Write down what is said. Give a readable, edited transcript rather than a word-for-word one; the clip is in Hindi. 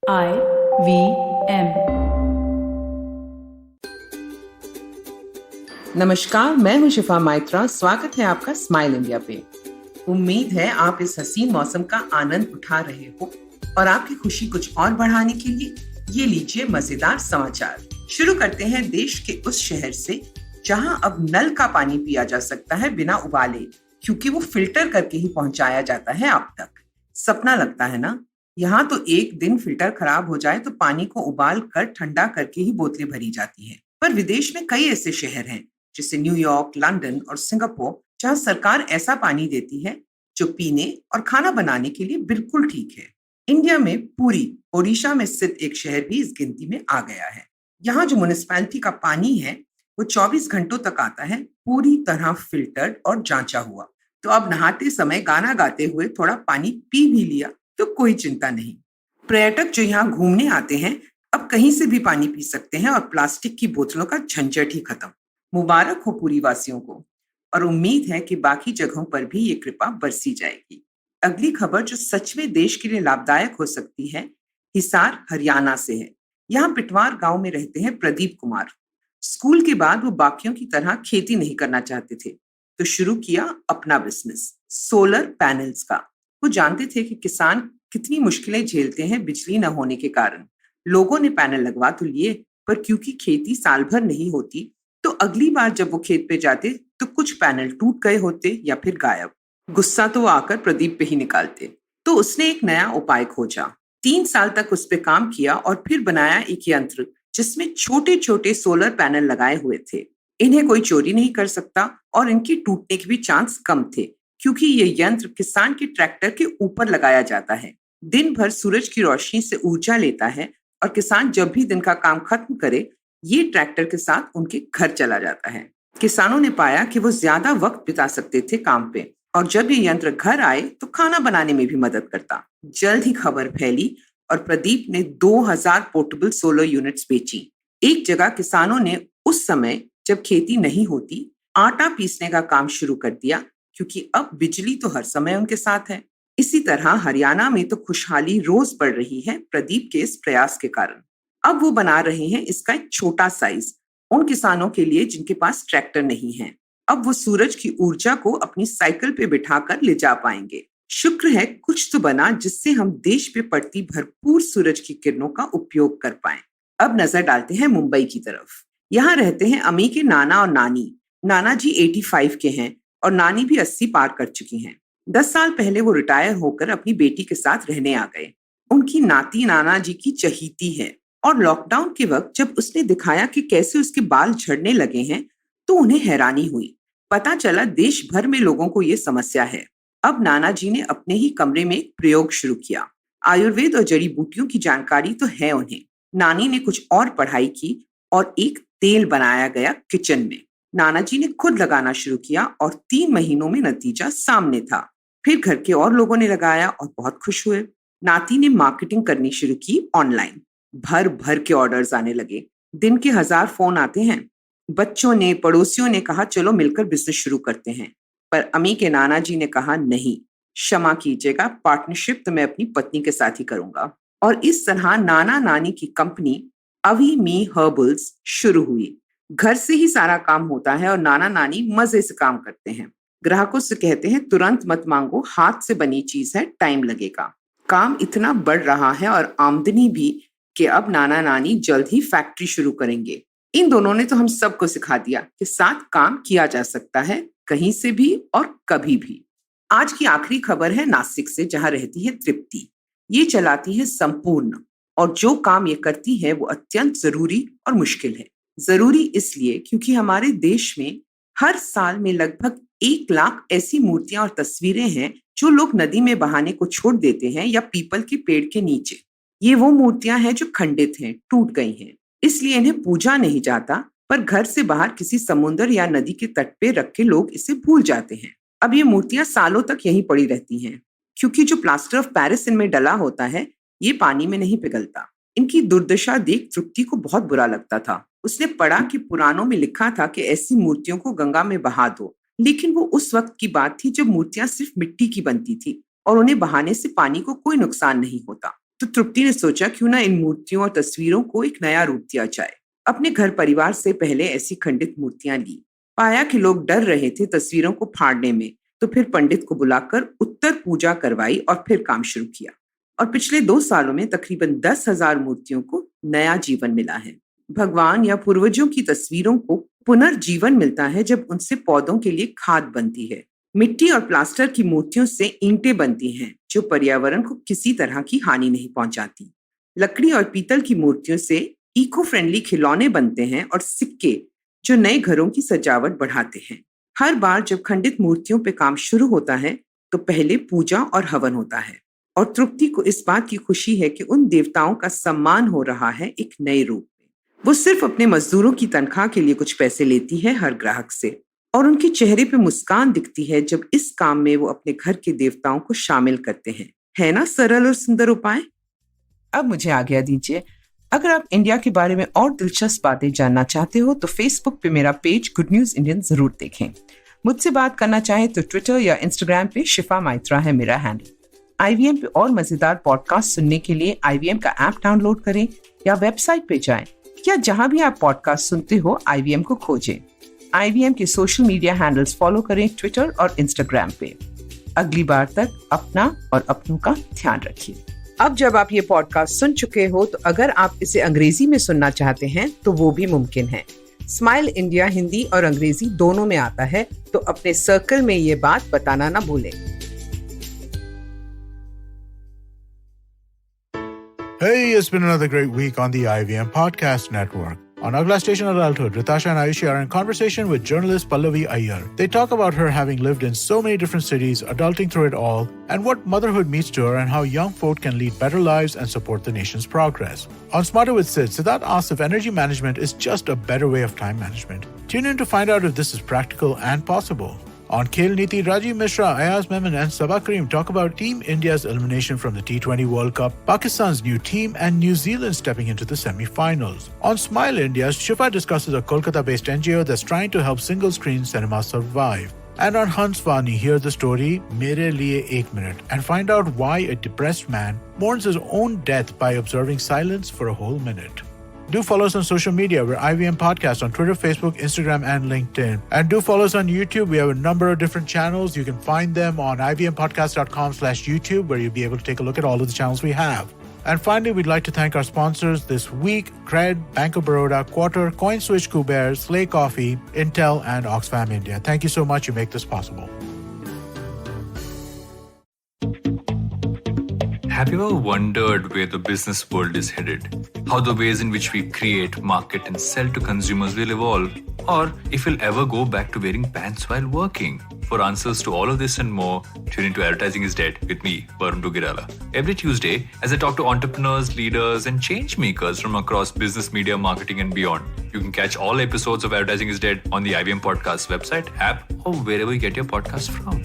IVM। नमस्कार, मैं हूं शिफा माइत्रा। स्वागत है आपका स्माइल इंडिया पे। उम्मीद है आप इस हसीन मौसम का आनंद उठा रहे हो और आपकी खुशी कुछ और बढ़ाने के लिए ये लीजिए मजेदार समाचार। शुरू करते हैं देश के उस शहर से जहां अब नल का पानी पिया जा सकता है बिना उबाले, क्योंकि वो फिल्टर करके ही पहुंचाया जाता है आप तक। सपना लगता है ना? यहाँ तो एक दिन फिल्टर खराब हो जाए तो पानी को उबाल कर ठंडा करके ही बोतलें भरी जाती हैं। पर विदेश में कई ऐसे शहर हैं जैसे न्यूयॉर्क, लंदन और सिंगापुर, जहां सरकार ऐसा पानी देती है जो पीने और खाना बनाने के लिए बिल्कुल ठीक है। इंडिया में पुरी, ओडिशा में स्थित एक शहर भी इस गिनती में आ गया है। यहाँ जो म्युनिसिपैलिटी का पानी है वो 24 घंटों तक आता है, पूरी तरह फिल्टर्ड और जांचा हुआ। तो अब नहाते समय गाना गाते हुए थोड़ा पानी पी भी लिया तो कोई चिंता नहीं। पर्यटक जो यहाँ घूमने आते हैं अब कहीं से भी पानी पी सकते हैं और प्लास्टिक की बोतलों का झंझट ही खत्म। मुबारक हो पुरी वासियों को, और उम्मीद है कि बाकी जगहों पर भी ये कृपा बरसी जाएगी। अगली खबर जो सच में देश के लिए लाभदायक हो सकती है, हिसार हरियाणा से है। यहाँ पिटवार गांव में रहते हैं प्रदीप कुमार। स्कूल के बाद वो बाकियों की तरह खेती नहीं करना चाहते थे, तो शुरू किया अपना बिजनेस, सोलर पैनल्स का। वो जानते थे कि किसान कितनी मुश्किलें झेलते हैं बिजली न होने के कारण। लोगों ने पैनल लगवा तो लिए, पर क्योंकि खेती साल भर नहीं होती, तो अगली बार जब वो खेत पे जाते तो कुछ पैनल टूट गए होते या फिर गायब। गुस्सा तो वो आकर प्रदीप पे ही निकालते। तो उसने एक नया उपाय खोजा। 3 साल तक उस पे काम किया और फिर बनाया एक यंत्र जिसमें छोटे छोटे सोलर पैनल लगाए हुए थे। इन्हें कोई चोरी नहीं कर सकता और इनके टूटने के भी चांस कम थे, क्योंकि ये यंत्र किसान के ट्रैक्टर के ऊपर लगाया जाता है। दिन भर सूरज की रोशनी से ऊर्जा लेता है और किसान जब भी दिन का काम खत्म करे, ये ट्रैक्टर के साथ उनके घर चला जाता है। किसानों ने पाया कि वो ज्यादा वक्त बिता सकते थे काम पे, और जब ये यंत्र घर आए तो खाना बनाने में भी मदद करता। जल्द ही खबर फैली और प्रदीप ने 2000 पोर्टेबल सोलर यूनिट्स बेची। एक जगह किसानों ने उस समय जब खेती नहीं होती आटा पीसने का काम शुरू कर दिया, क्योंकि अब बिजली तो हर समय उनके साथ है। इसी तरह हरियाणा में तो खुशहाली रोज बढ़ रही है प्रदीप के इस प्रयास के कारण। अब वो बना रहे हैं इसका एक छोटा साइज उन किसानों के लिए जिनके पास ट्रैक्टर नहीं है। अब वो सूरज की ऊर्जा को अपनी साइकिल पे बिठाकर ले जा पाएंगे। शुक्र है कुछ तो बना जिससे हम देश पे पड़ती भरपूर सूरज की किरणों का उपयोग कर पाएं। अब नजर डालते हैं मुंबई की तरफ। यहाँ रहते हैं अमी के नाना और नानी। नाना जी 85 के हैं और नानी भी 80 पार कर चुकी हैं। 10 साल पहले वो रिटायर होकर अपनी बेटी के साथ रहने आ गए। उनकी नाती नाना जी की चहीती है, और लॉकडाउन के वक्त जब उसने दिखाया कि कैसे उसके बाल झड़ने लगे हैं, तो उन्हें हैरानी हुई। पता चला देश भर में लोगों को ये समस्या है। अब नाना जी ने अपने ही कमरे में एक प्रयोग शुरू किया। आयुर्वेद और जड़ी बूटियों की जानकारी तो है उन्हें। नानी ने कुछ और पढ़ाई की और एक तेल बनाया गया किचन में। नाना जी ने खुद लगाना शुरू किया और 3 महीनों में नतीजा सामने था। फिर घर के और लोगों ने लगाया और बहुत खुश हुए। नाती ने मार्केटिंग करनी शुरू की ऑनलाइन। भर भर के ऑर्डर्स आने लगे। दिन के 1000 फोन आते हैं। बच्चों ने, पड़ोसियों ने कहा चलो मिलकर बिजनेस शुरू करते हैं। पर अमी के नाना जी ने कहा नहीं, क्षमा कीजिएगा, पार्टनरशिप तो मैं अपनी पत्नी के साथ ही करूंगा। और इस तरह नाना नानी की कंपनी अवी मी हर्बल्स शुरू हुई। घर से ही सारा काम होता है और नाना नानी मजे से काम करते हैं। ग्राहकों से कहते हैं तुरंत मत मांगो, हाथ से बनी चीज है, टाइम लगेगा। काम इतना बढ़ रहा है और आमदनी भी कि अब नाना नानी जल्द ही फैक्ट्री शुरू करेंगे। इन दोनों ने तो हम सबको सिखा दिया कि साथ काम किया जा सकता है, कहीं से भी और कभी भी। आज की आखिरी खबर है नासिक से, जहां रहती है तृप्ति। ये चलाती है संपूर्ण, और जो काम ये करती है वो अत्यंत जरूरी और मुश्किल है। जरूरी इसलिए क्योंकि हमारे देश में हर साल में लगभग 1 लाख ऐसी मूर्तियां और तस्वीरें हैं जो लोग नदी में बहाने को छोड़ देते हैं या पीपल के पेड़ के नीचे। ये वो मूर्तियां हैं जो खंडित हैं, टूट गई हैं, इसलिए इन्हें पूजा नहीं जाता, पर घर से बाहर किसी समुद्र या नदी के तट पे रख के लोग इसे भूल जाते हैं। अब ये मूर्तियां सालों तक यहीं पड़ी रहती हैं, क्योंकि जो प्लास्टर ऑफ पेरिस इनमें डला होता है ये पानी में नहीं पिघलता। इनकी दुर्दशा देख तृप्ति को बहुत बुरा लगता था। उसने पढ़ा कि पुराणों में लिखा था कि ऐसी मूर्तियों को गंगा में बहा दो, लेकिन वो उस वक्त की बात थी जब मूर्तियां सिर्फ मिट्टी की बनती थी और उन्हें बहाने से पानी को कोई नुकसान नहीं होता। तो तृप्ति ने सोचा क्यों ना इन मूर्तियों और तस्वीरों को एक नया रूप दिया जाए। अपने घर परिवार से पहले ऐसी खंडित मूर्तियां ली। पाया कि लोग डर रहे थे तस्वीरों को फाड़ने में, तो फिर पंडित को बुलाकर उत्तर पूजा करवाई और फिर काम शुरू किया। और पिछले 2 सालों में तकरीबन 10,000 मूर्तियों को नया जीवन मिला है। भगवान या पूर्वजों की तस्वीरों को पुनर्जीवन मिलता है जब उनसे पौधों के लिए खाद बनती है। मिट्टी और प्लास्टर की मूर्तियों से ईंटें बनती हैं, जो पर्यावरण को किसी तरह की हानि नहीं पहुंचाती। लकड़ी और पीतल की मूर्तियों से इको फ्रेंडली खिलौने बनते हैं और सिक्के, जो नए घरों की सजावट बढ़ाते हैं। हर बार जब खंडित मूर्तियों पे काम शुरू होता है, तो पहले पूजा और हवन होता है। और तृप्ति को इस बात की खुशी है कि उन देवताओं का सम्मान हो रहा है एक नए रूप में। वो सिर्फ अपने मजदूरों की तनख्वाह के लिए कुछ पैसे लेती है हर ग्राहक से, और उनके चेहरे पे मुस्कान दिखती है जब इस काम में वो अपने घर के देवताओं को शामिल करते हैं। है ना सरल और सुंदर उपाय? अब मुझे आज्ञा दीजिए। अगर आप इंडिया के बारे में और दिलचस्प बातें जानना चाहते हो तो फेसबुक पे मेरा पेज गुड न्यूज इंडियन जरूर देखें। मुझसे बात करना चाहे तो ट्विटर या इंस्टाग्राम पे शिफा माइत्रा है मेरा हैंडल। IVM पे और मजेदार पॉडकास्ट सुनने के लिए IVM का ऐप डाउनलोड करें या वेबसाइट पे जाएं, या जहां भी आप पॉडकास्ट सुनते हो IVM को खोजें। IVM के सोशल मीडिया हैंडल्स फॉलो करें ट्विटर और इंस्टाग्राम पे। अगली बार तक अपना और अपनों का ध्यान रखिए। अब जब आप ये पॉडकास्ट सुन चुके हो तो अगर आप इसे अंग्रेजी में सुनना चाहते हैं तो वो भी मुमकिन है। स्माइल इंडिया हिंदी और अंग्रेजी दोनों में आता है, तो अपने सर्कल में ये बात बताना ना भूलें। Hey, it's been another great week on the IVM Podcast Network. On Agla Station Adulthood, Ritasha and Ayushi are in conversation with journalist Pallavi Iyer. They talk about her having lived in so many different cities, adulting through it all, and what motherhood means to her and how young folk can lead better lives and support the nation's progress. On Smarter with Sid, Siddharth asks if energy management is just a better way of time management. Tune in to find out if this is practical and possible. On Khel Niti, Rajiv Mishra, Ayaz Memon and Sabah Karim talk about Team India's elimination from the T20 World Cup, Pakistan's new team and New Zealand stepping into the semi-finals. On Smile India, Shifa discusses a Kolkata-based NGO that's trying to help single-screen cinema survive. And on Hansvani, hear the story Mere Liye Ek Minute and find out why a depressed man mourns his own death by observing silence for a whole minute. Do follow us on social media. We're IVM Podcast on Twitter, Facebook, Instagram, and LinkedIn. And do follow us on YouTube. We have a number of different channels. You can find them on ivmpodcast.com/YouTube, where you'll be able to take a look at all of the channels we have. And finally, we'd like to thank our sponsors this week: Cred, Bank of Baroda, Quarter, CoinSwitch, Kuber, Slay Coffee, Intel, and Oxfam India. Thank you so much. You make this possible. Have you ever wondered where the business world is headed? How the ways in which we create, market, and sell to consumers will evolve? Or if we'll ever go back to wearing pants while working? For answers to all of this and more, tune into Advertising is Dead with me, Varun Dugirala. Every Tuesday, as I talk to entrepreneurs, leaders, and change makers from across business, media, marketing, and beyond. You can catch all episodes of Advertising is Dead on the IVM Podcast website, app, or wherever you get your podcasts from.